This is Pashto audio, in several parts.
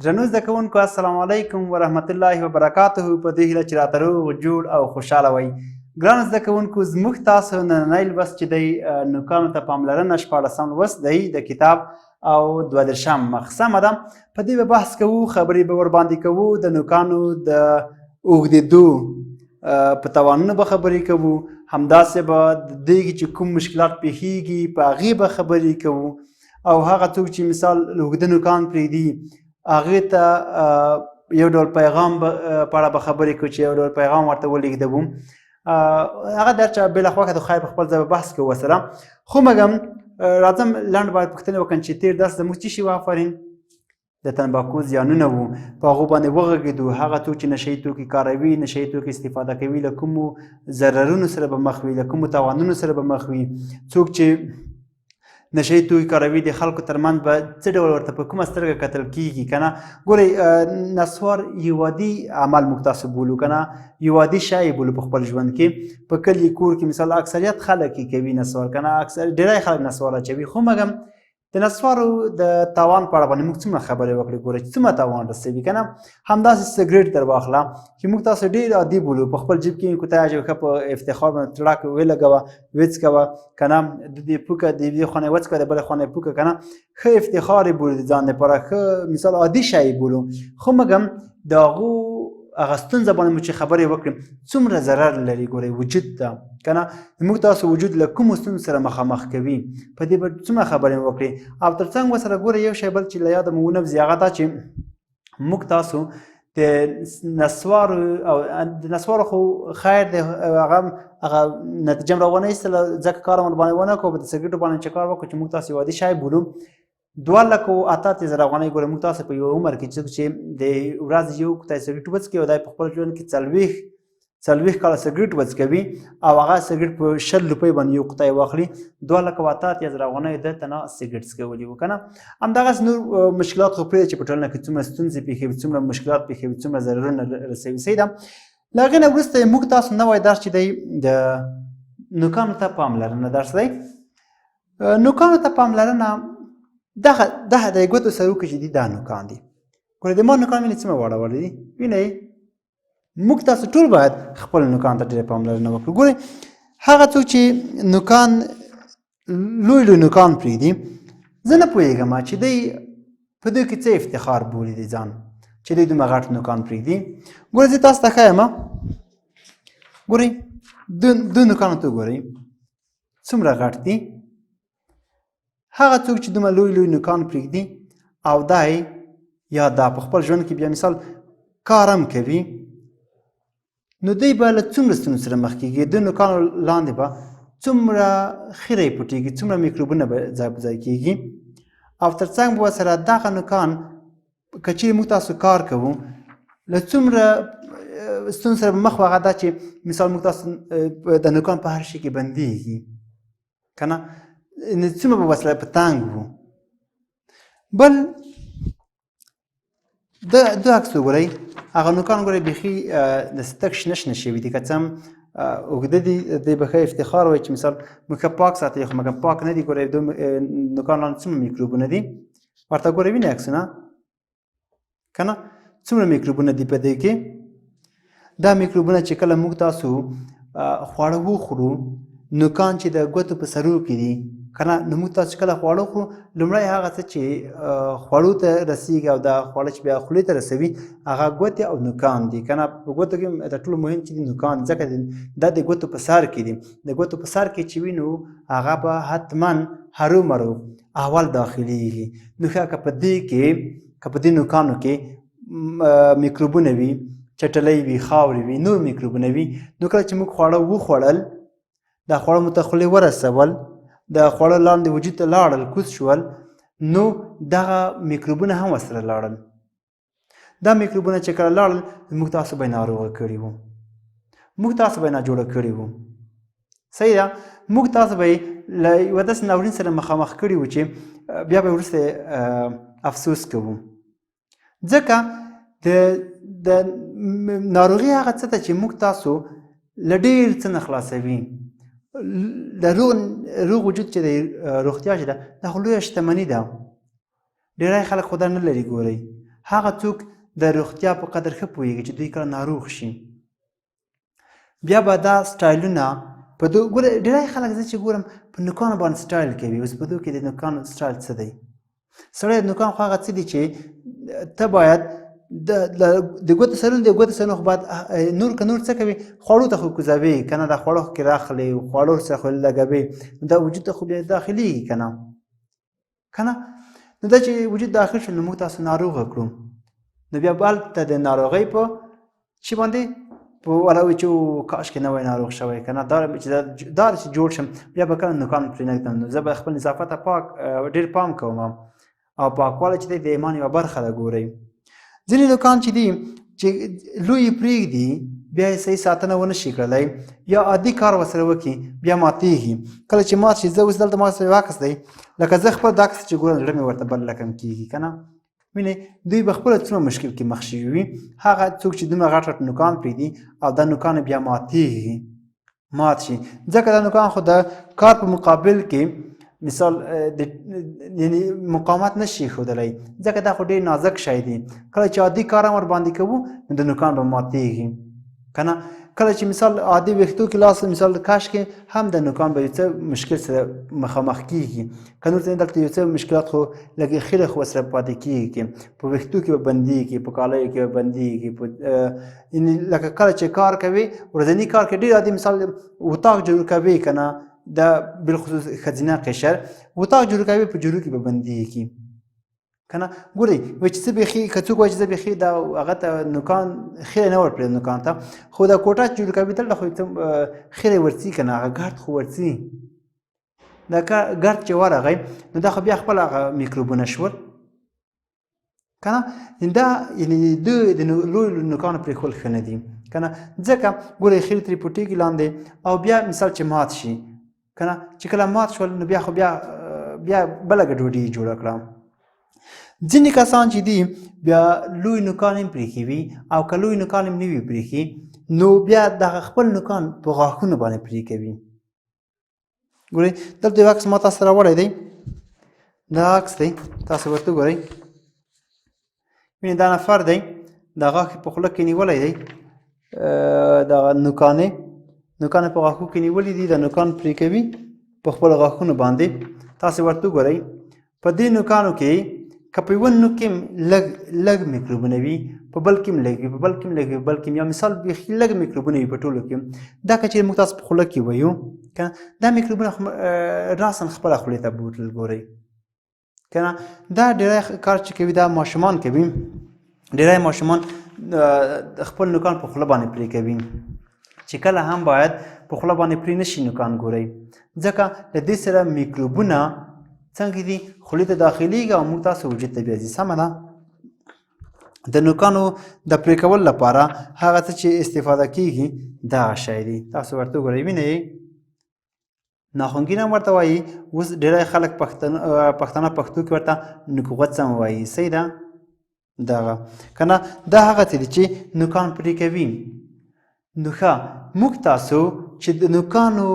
درنو زده کوونکو السلام علیکم ورحمت الله وبرکاته. په دې هیله چې راته روغ جوړ او خوشحاله وئ. ګرانو زده کوونکو زموږ تاسو نننی لوست چې دی نوکانو ته پاملرنه 14 لوست دی د کتاب او 32 مقسمه ده. په دې به بحث کوو، خبرې به ورباندې کوو، د نوکانو د اوږدېدو په تاوانونو به خبرې کوو، همداسې به د دې چې کوم مشکلات پیښیږي په هغې به خبرې کوو، او هغه څوک چې مثال اوږده نوکان پرېږدي هغې ته یو ډول پیغام په اړه به خبرې کوو چې یو ډول پیغام ورته ولېږدوو. هغه در چا بېله د خیر په خپل ځای به بحث کوو ورسره. خو مګم راځم لنډ باید پوښتنې وکړم چې تېر درس زموږ څه شي و؟ آفرین د تنباکو زیانونه وو، په هغو باندې وغږېدو. هغه څوک چې نشه یي توکي کاروي، نشه یي توکي استفاده کوي، له کومو ضررونو سره به مخ وي، له کومو تاوانونو سره به مخ وي. څوک چې نشه یي توکي کاروي د خلکو ترمنځ به څه ډول ورته په کومه سترګه کتل کېږي که نه. ګورئ نسوار یو عادي عمل موږ تاسو بولو که نه، یو عادي شی یې بولو په خپل ژوند کې. په کلي کور کې مثال اکثریت خلک یې کوي نسوار که نه، ډېری خلک نسوار اچوي. خو مګم د نسوارو د تاوان په اړه باندې موږ څومره خبرې وکړې. ګوره چې څومره تاوان رسوي که نه. همداسې سګرېټ در واخله چې موږ تاسو ډېر عادي بولو، په خپل جیب کې کوتاه ښه په افتخار باندې تړاک ولګوه، وڅکوه که نه، د دې پوکه د یوې خونې وڅکوه د بلې خونې پوکه که نه. ښه افتخار یې بولو د ځان لپاره، ښه مثال عادي شی یې بولو. خو مګم د هغو هغه ستونزه باندې مو چې خبرې وکړې څومره ضرر لري. ګورئ وجود ته که نه، موږ تاسو وجود له کومو ستونزو سره مخامخ کوي، په دې به څومره خبرې وکړې. او تر څنګ ورسره ګورئ یو شی بل چې له یاده مو ونه وځي، هغه دا چې موږ تاسو د نسوارو او د نسوارو خو خیر دی، هغه نتیجه هم راونه ایستله، ځکه کار هم ورباندې ونه کړو. په د سګرېټو باندې چې کار وکړو چې موږ تاسو یو عادي شی بولو. 2,08,000 افغانۍ. ګوره موږ تاسو په یو عمر کې څوک چې د ورځې یو کوتاه سګرېټ وڅکي او دی په خپل ژوند کې 40 کاله سګرېټ وڅکوي او هغه سګرېټ په 20 روپۍ باندې یو کوتاه واخلي، 2,08,000 افغانۍ ده ته نه سګرېټ څکولي وو که نه. همدغسې نور مشکلات خو پرېږده چې په ټولنه کې څومره ستونزې پېښوي، څومره مشکلات پېښوي، څومره ضررونه رسوي. صحیح ده. له هغې نه وروسته موږ تاسو نوی درس چې دی د نوکانو ته پاملرنه درس دی. نوکانو ته پاملرنه دغه د ګوتو سروکو چې دي دا نوکان دي. ګوره د ما نوکان وینئ څومره واړه واړه دي، وینئ. موږ تاسو ټول باید خپل نوکان ته ډېره پاملرنه وکړو. ګورئ هغه څوک چې نوکان لوی نوکان پرېږدي، زه نه پوهېږم چې دی په دوی کې څه افتخار بولي د ځان چې دوی دومره غټ نوکان پرېږدي. ګورئ زه تاسو ته ښیم، ګورئ دوی نوکانو ته وګورئ څومره غټ دي. هغه څوک چې دومره لوی نوکان پرېږدي او دی یا دا په خپل ژوند کې بیا مثال کار هم کوي، نو دوی به له څومره ستونزو سره مخ کېږي. د نوکانو لاندې به څومره خیری پټېږي، څومره میکروبونه به ځای په ځای کېږي. او تر څنګ به ورسره دغه نوکان که چیرې موږ تاسو کار کوو له څومره ستونزو سره به مخ وو. هغه دا چې مثال موږ تاسو د نوکان په هر شي کې بندېږي که نه، څومره به ورسره په تنګ وو. بل دو عکس وګورئ، هغه نوکان ګورئ بیخي د ستک شنه شوي دي، که څه هم اوږده دي. دی به ښه افتخار وایي چې مثال موږ ښه پاک ساتئ، خو مګر پاک نه دي. ګورئ د نوکان لاندې څومره میکروبونه دي، ورته ګورئ وینئ عکسونه که نه، څومره میکروبونه دي په دې کې. دا میکروبونه چې کله موږ تاسو خواړه وخورو، نوکان چې د ګوتو په سرو کې دي که نه، نو موږ تاسو کله خواړه خورو لومړی هغه څه چې خوړو ته رسېږي او دا خواړه چې بیا خولې ته رسوي هغه ګوتې او نوکان دي که نه. په ګوتو کې تر ټولو مهم چې دي نوکان، ځکه دا د ګوتو په سر کې دي. د ګوتو په سر کې چې وي نو هغه به حتما هرومرو اول داخلېږي. نو ښه که په دې کې که په دې نوکانو کې میکروبونه وي، چټلۍ وي، خاورې وي، نور میکروبونه وي، نو کله چې موږ خواړه وخوړل، دا خواړه مو ته خولې ورسول، د خوړه لاندې وجود ته لاړل، کوز شول، نو دغه میکروبونه هم ورسره لاړل. دا میکروبونه چې کله لاړل موږ تاسو به یې ناروغه کړي وو، موږ تاسو به یې ناجوړه کړي وو. صحیح ده. موږ تاسو به یې له یوه داسې ناورین سره مخامخ کړي وو چې بیا به یې وروسته افسوس کوو، ځکه د ناروغي هغه څه ته چې موږ تاسو له ډېر څه نه خلاصوي. د روغ وجود چې د روغتیا چې ده دا خو لویه شتمني ده. ډېری خلک خو دا نه لري. ګورئ هغه څوک د روغتیا په قدر ښه پوهېږي چې دوی کله ناروغ شي. بیا به دا سټایلونه په ګوره ډېری خلک زه چې ګورم په نوکانو باندې سټایل کوي. اوس په دو کې د نوکانو سټایل څه دی؟ سړی د نوکان خو هغه څه دي چې ته باید د ګوتو سرونه د ګوتو سرونه خو باید نور که نور څه کوي خوړو ته خو کوزوي که نه دا خوړو کې راخلي خوړو سره خو لګوي دا وجود ته خو بیا داخلېږي که نه که نه نو دا چې وجود داخل شو نو موږ تاسو ناروغه کړو نو بیا هلته د ناروغۍ په چې باندې په ولا وي چې کاشکې نه وای ناروغ شوی که نه دا چې جوړ شم بیا به کله نوکان پرې نه ږدم نو زه به خپل نظافت ته پاک ډېر پام کوم او پاکوالی چې دی د ایمان یوه برخه ده. ګورئ ځینې نوکان چې دي چې لوی پرېږدي بیا یې صحیح ساتنه ونه شي کړلی یا عادي کار ورسره وکړي بیا ماتېږي. کله چې مات شي زه اوس دلته ما سره یو عکس دی لکه زه خپل دا عکس چې ګورم زړه مې ورته بل رقم کېږي که نه وینئ دوی به خپله څومره مشکل کې مخ شوي وي. هغه څوک چې دومره غټ غټ نوکان پرېږدي او دا نوکان بیا ماتېږي مات شي ځکه دا نوکان خو د کار په مقابل کې مثال یعنی مقاومت نشي ښودلی ځکه دا خو ډېر نازک شی دی. کله چې عادي کار هم ورباندې کوو نو د نوکان به ماتېږي که نه. کله چې مثال عادي ویښتو کې لاس مثال کاش کې هم د نوکان به یو څه مشکل سره مخامخ کېږي که نور ځینې دلته یو څه مشکلات خو لږ خیره خو ورسره پاتې کېږي په ویښتو کې به بندېږي په کالیو کې به بندېږي یعنې لکه کله چې کار کوي ورځني کار کې ډېر عادي مثال اتاق جوړ کوي که نه دا بالخصوص ښځینه قشر اتاق جوړ کوي په جوړو کې به بندېږي که نه. ګورئ وایي چې زه بیخي که څوک وایي چې زه بیخي دا هغه ته نوکان خیره نه ورپرېږدم نوکان ته خو دا کوټه چې جوړ کوي دلته خو خیره ورځي که نه هغه ګرد خو ورځي دا ګرد چې ورغی نو دا خو بیا خپل هغه میکروبونه شول که نه. دا یعنې د لویو نوکانو پرېښول ښه نه دي که نه ځکه ګورئ خیرې ترې پټېږي لاندې او بیا مثال چې مات شي که نه چې کله مات شول نو بیا خو بیا بله ګډوډي جوړه کړه. ځینې کسان چې دي بیا لوی نوکان هم پرېښي او که لوی نوکان هم نه وي پرېښي نو بیا دغه خپل نوکان په غاښونو باندې پرې کوي. ګورئ دلته یو عکس ما تاسو ته راوړی دی دا عکس دی تاسو ورته ګورئ وینئ دا نفر دی دا غاښ په خوله کې نیولی دی دغه نوکانې په غاښو کې نیولي دي دا نوکان پرې کوي په خپلو غاښونو باندې. تاسې ورته وګورئ په دې نوکانو کې که په یوه نوک کې لږ میکروبونه وي په بل کې هم لږ وي په بل کې هم لږ وي په بل کې هم یا مثال بیخي لږ میکروبونه وي په ټولو کې دا که چېرې موږ تاسو په خوله کې ویو که دا میکروبونه راساً خپله خولې ته بوتل. ګورئ که نه دا ډېری کار چې کوي دا ماشومان کوي ډېری ماشومان خپل نوکان په خوله باندې پرې کوي چې کله هم باید په خوله باندې پرې نه شي نوکان. ګورئ ځکه له دې سره میکروبونه څنګه دي خولې ته داخلېږي او موږ تاسو وجود ته بیا ځي. سمه ده د نوکانو د پرې کولو لپاره هغه څه چې استفاده کېږي دغه شی دی. تاسو ورته وګورئ وینئ ناخونګین هم ورته وایي. اوس ډېری خلک پښتانه پښتو کې ورته نوکغوڅ هم وایي. صحیح ده دغه که نه دا هغه څه دي چې نوکان پرې کوي. نو ښه موږ تاسو چې د نوکانو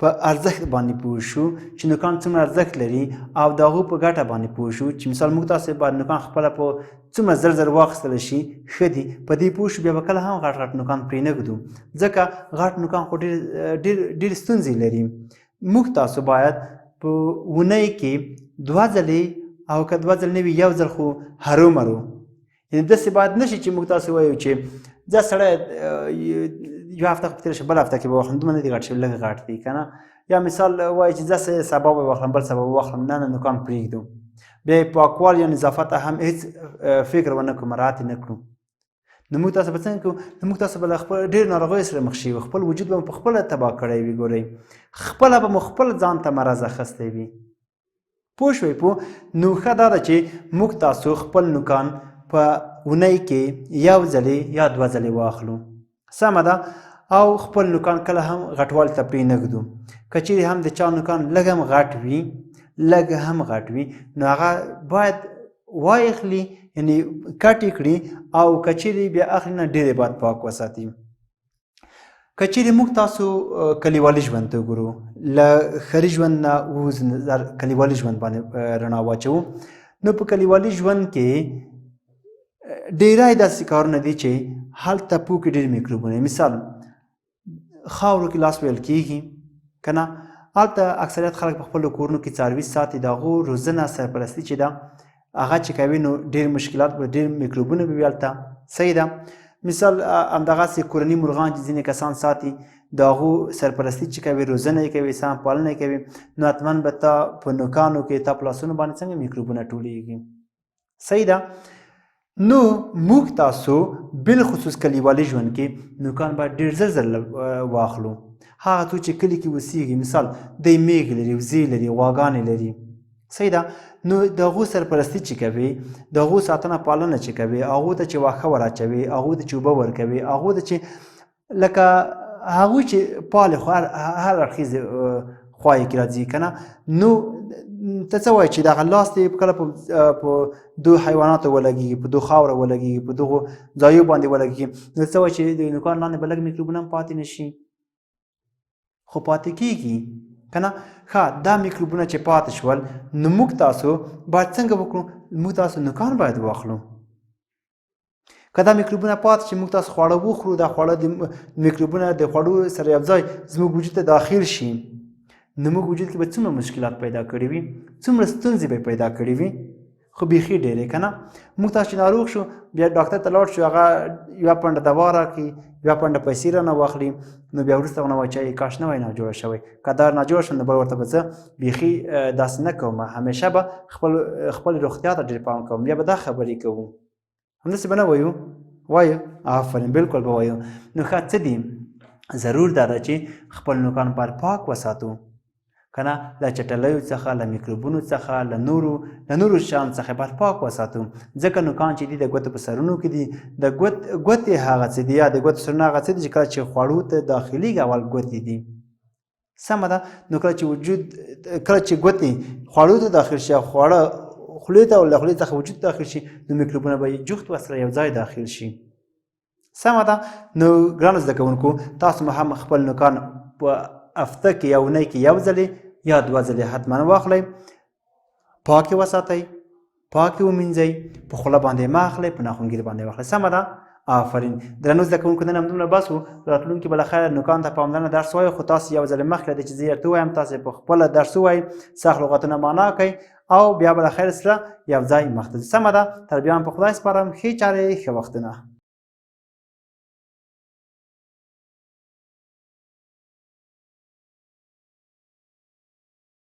په ارزښت باندې پوه شو چې نوکان څومره ارزښت لري او د هغو په ګټه باندې پوه شو چې مثال موږ تاسو باید نوکان خپله په څومره زر واخیستلی شي ښه دي په دې پوه شو بیا به کله هم غټ غټ نوکان پرې نه ږدو ځکه غټ نوکان خو ډېر ستونزې لري. موږ تاسو باید په اونۍ کې 2 ځلې او که 2 ځل نه وي 1 ځل خو هرومرو یعنې داسې باید نه شي چې موږ تاسو وایو چې دا سړی یو هفته خو تېره شي بل هفته کې به واخلم دومره نه دي غټ شوي لږ غټ دي که نه یا مثال وایي چې زه سبا به واخلم بل سبا به واخلم نه نوکان پرېږدو بیا یې پاکوالي یا نظافت ته هم هېڅ فکر ونه کړو مراعات یې نه کړو نو موږ تاسو به څنګه کوو نو موږ تاسو به له خپل ډېر ناروغیو سره مخ شوي خپل وجود به مو په خپله تباه کړی وي. ګورئ خپله به مو خپل ځان ته مرض اخیستی وي پوه شوئ نو ښه دا ده چې موږ تاسو خپل نوکان په اونۍ کې 1 ځلې یا 2 ځلې واخلو. سمه ده او خپل نوکان کله هم غټوالي ته پرې نه ږدو. که چیرې هم د چا نوکان لږ هم غټ وي نو هغه باید وایخلي یعنې کټ یې کړي او که چیرې بیا اخلي نه ډېرې باید پاک وساتي. که چیرې موږ تاسو کلیوالي ژوند ته وګورو له ښاري ژوند نه کلیوالي ژوند باندې رڼا واچوو نو په کلیوالي ژوند کې ډیری داسې کارونه دي چې هلته پوکې ډېر میکروبونه مثال خاورو کې لاس ویل کېږي که نه هلته اکثریت خلک په خپلو کورونو کې څاروي ساتي د هغو روزنه سرپرستي چې ده هغه چې کوي نو ډېر مشکلات به ډېر میکروبونه به وي هلته صحیح ده مثال همدغسې کورني مرغان چې ځینې کسان ساتي د هغو سرپرستي چې کوي روزنه یې کوي سم پالنه یې کوي نو حتما به تا په نوکانو کې تا په لاسونو باندې څنګه میکروبونه ټولېږي صحیح ده نو موږ تاسو بالخصوص کلیوالي ژوند کې نوکان باید ډېر زر واخلو هغه څوک چې کلي کې اوسېږي مثال دی میږې لري وزې لري غواګانې لري صحیح ده نو د هغو سرپرستي چې کوي د هغو ساتنه پالنه چې کوي هغو ته چې واښه ور اچوي هغو ته چې اوبه ورکوي هغو ته چې لکه هغوی چې پالې خو هر اړخیز خوا یې کې راځي که نه نو ته څه وایې چې دغه لاس دې کله په دو حیواناتو ولګېږي په دو خاوره ولګېږي په دغو ځایو باندې ولګېږي نو څه وایې چې د نوکان لاندې به لږ میکروبونه هم پاتې نه شي خو پاتې کېږي که نه ښه دا میکروبونه چې پاتې شول نو موږ تاسو باید څنګه وکړو موږ تاسو نوکان باید واخلو که دا میکروبونه پاتې شي موږ تاسو خواړه وخورو دا خواړه د میکروبونه د خوړو سره یو ځای زموږ وجود ته داخل شي نو موږ وجود کې به څومره مشکلات پیدا کړي وي څومره ستونزې به پیدا کړي وي خو بیخي ډېرې که نه موږ تاسو چې ناروغ شو بیا ډاکټر ته لاړ شو هغه یوه پنډه دوا راکړي یوه پنډه پیسې رانه واخلي نو بیا وروسته ونه وایي چې کاش نه وای ناجوړه شوی که دا ناجوړه شو نو بل ورته به زه بیخي داسې نه کوم همیشه به خپل روغتیا ته ډېر پام کوم بیا به دا خبرې کوو همداسې به نه وایو وایو آفرین بالکل به وایو نو ښه څه دي ضرور دا ده چې خپل نوکان باید پاک وساتو که نه له چټلیو څخه له میکروبونو څخه له نورو شیانو څخه باید پاک وساتو ځکه نوکان چې دي د ګوتو په سرونو کې دي د ګوتې هغه څه دي یا د ګوتو سرونه هغه څه دي چې کله چې خوړو ته داخلېږي اول ګوتې دي سمه ده نو کله چې ګوتې خوړو ته داخل شي او خواړه خولې ته او له خولې څخه وجود داخل شي نو میکروبونه به جفت ورسره یو ځای داخل شي سمه ده نو ګرانو زده کوونکو تاسو هم خپل نوکان په هفته کې یا اونۍ کې یو ځلې یا دوه ځلې حتما واخلئ پاکې وساتئ پاکې ومینځئ په خوله باندې مه اخلئ په ناخونګیر باندې واخلئ سمه ده آفرین درنو زده کوونکو نن همدومره بس و راتلونکي به له خیره نوکان ته پاملرنه درس ووایو خو تاسو یو ځل مخکې دی چې زه درته ووایم تاسو په خپله درس ووایئ سخت لغتونه معنا کوئ او بیا به له خیر سره یو ځای مخ ته ځو سمه ده تر بیا هم په خدای سپارم ښې چارې ښه وختونه